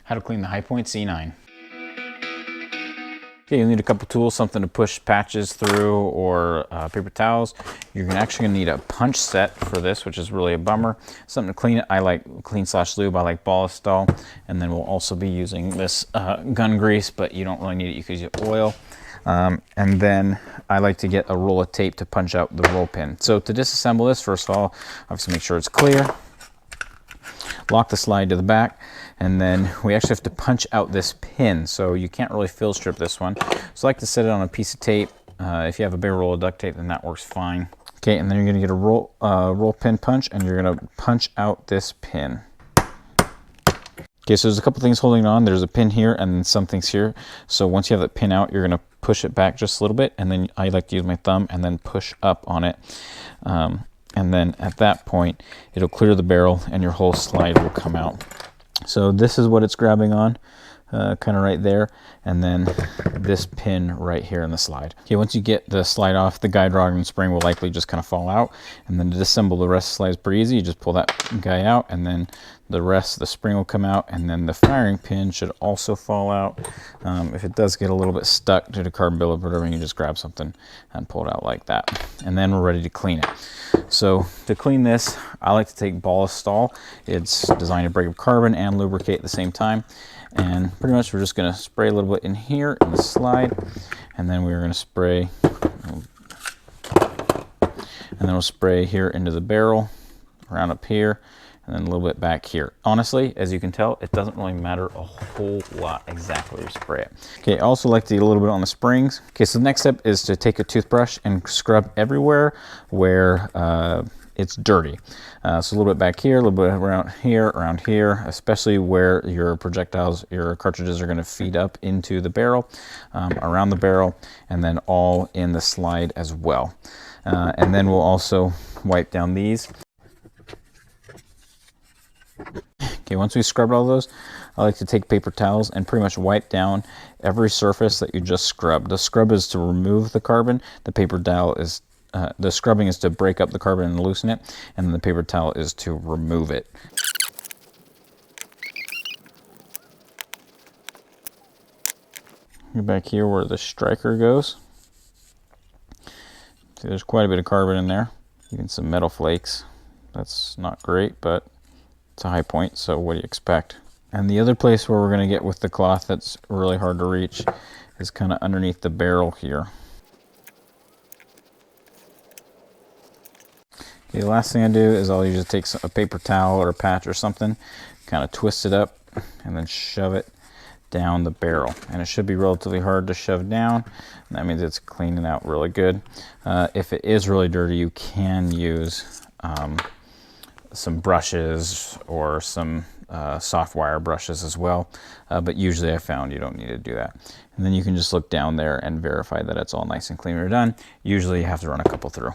how to clean the Hi-Point C9. Okay, you'll need a couple tools, something to push patches through or paper towels. You're actually gonna need a punch set for this, which is really a bummer. Something to clean it. I like clean/lube. I like Ballistol. And then we'll also be using this gun grease, but you don't really need it. You could use oil. And then I like to get a roll of tape to punch out the roll pin. So to disassemble this, first of all, obviously make sure it's clear. Lock the slide to the back, and then we actually have to punch out this pin, so you can't really fill strip this one. So I like to set it on a piece of tape. If you have a bigger roll of duct tape, then that works fine. Okay, and then you're gonna get a roll pin punch, and you're gonna punch out this pin. Okay, so there's a couple things holding it on. There's a pin here and some things here. So once you have the pin out, you're gonna push it back just a little bit, and then I like to use my thumb and then push up on it. And then at that point, it'll clear the barrel and your whole slide will come out. So this is what it's grabbing on, kind of right there, and then this pin right here in the slide. Okay, once you get the slide off, the guide rod and spring will likely just kind of fall out, and then to disassemble the rest of the slide is pretty easy. You just pull that guy out, and then the rest of the spring will come out, and then the firing pin should also fall out. If it does get a little bit stuck due to carbon billet or whatever, you can just grab something and pull it out like that. And then we're ready to clean it. So to clean this, I like to take Ballistol. It's designed to break up carbon and lubricate at the same time. And pretty much we're just gonna spray a little bit in here in the slide, and then we're gonna spray, and then we'll spray here into the barrel, around up here, and then a little bit back here. Honestly, as you can tell, it doesn't really matter a whole lot exactly where you spray it. Okay, I also like to get a little bit on the springs. Okay, so the next step is to take a toothbrush and scrub everywhere where it's dirty. So a little bit back here, a little bit around here, especially where your projectiles, your cartridges are gonna feed up into the barrel, around the barrel, and then all in the slide as well. And then we'll also wipe down these. Okay, once we scrubbed all those, I like to take paper towels and pretty much wipe down every surface that you just scrubbed. The scrub is to remove the carbon. The paper towel is, the scrubbing is to break up the carbon and loosen it, and then the paper towel is to remove it. Get back here where the striker goes. See, there's quite a bit of carbon in there, even some metal flakes. That's not great, but it's a Hi-Point, so what do you expect? And the other place where we're going to get with the cloth that's really hard to reach is kind of underneath the barrel here. Okay, the last thing I do is I'll usually take a paper towel or a patch or something, kind of twist it up, and then shove it down the barrel. And it should be relatively hard to shove down, and that means it's cleaning out really good. If it is really dirty, you can use some brushes or some soft wire brushes as well, but usually I found you don't need to do that. And then you can just look down there and verify that it's all nice and clean when you're done. Usually you have to run a couple through.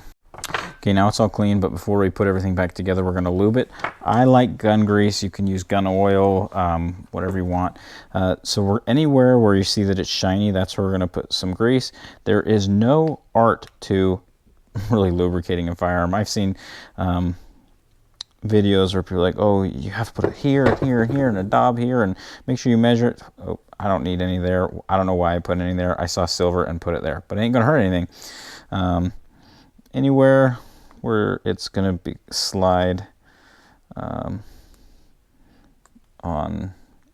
Okay, now it's all clean, but before we put everything back together, we're gonna lube it. I like gun grease. You can use gun oil, whatever you want. So we're anywhere where you see that it's shiny, that's where we're gonna put some grease. There is no art to really lubricating a firearm. I've seen videos where people are like, oh, you have to put it here and here and here and a daub here and make sure you measure it. Oh, I don't need any there. I don't know why I put any there. I saw silver and put it there, but it ain't gonna hurt anything. Anywhere where it's gonna be slide on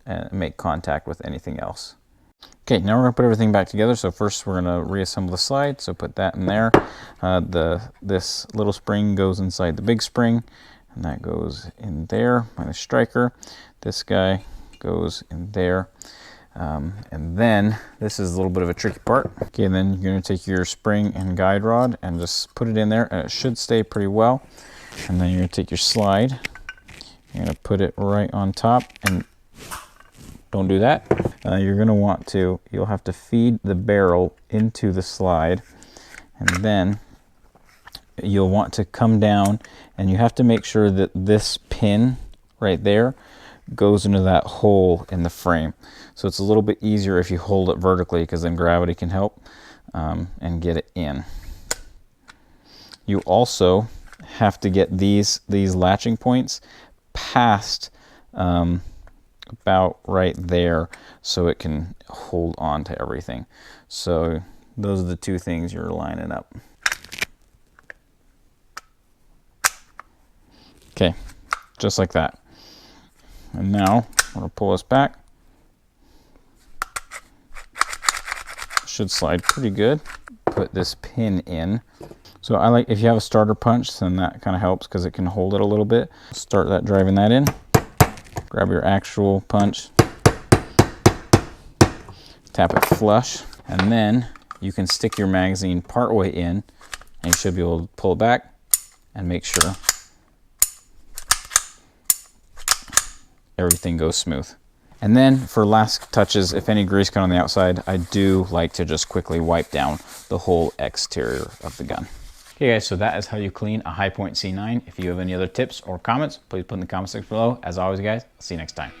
and make contact with anything else. Okay, now we're gonna put everything back together. So first we're gonna reassemble the slide. So put that in there. This little spring goes inside the big spring, and that goes in there by the striker. This guy goes in there. And then this is a little bit of a tricky part. Okay, and then you're gonna take your spring and guide rod and just put it in there, and it should stay pretty well. And then you're gonna take your slide, you're gonna put it right on top, and don't do that. You're gonna want to, you'll have to feed the barrel into the slide, and then you'll want to come down, and you have to make sure that this pin right there goes into that hole in the frame. So it's a little bit easier if you hold it vertically, because then gravity can help and get it in. You also have to get these latching points past about right there so it can hold on to everything. So those are the two things you're lining up. Okay, just like that. And now I'm gonna pull this back. Should slide pretty good. Put this pin in. So I like, if you have a starter punch, then that kind of helps because it can hold it a little bit. Start that, driving that in. Grab your actual punch. Tap it flush. And then you can stick your magazine partway in and you should be able to pull it back and make sure everything goes smooth. And then for last touches, if any grease got on the outside, I do like to just quickly wipe down the whole exterior of the gun. Okay guys, so that is how you clean a Hi-Point C9. If you have any other tips or comments, please put in the comment section below. As always guys, I'll see you next time.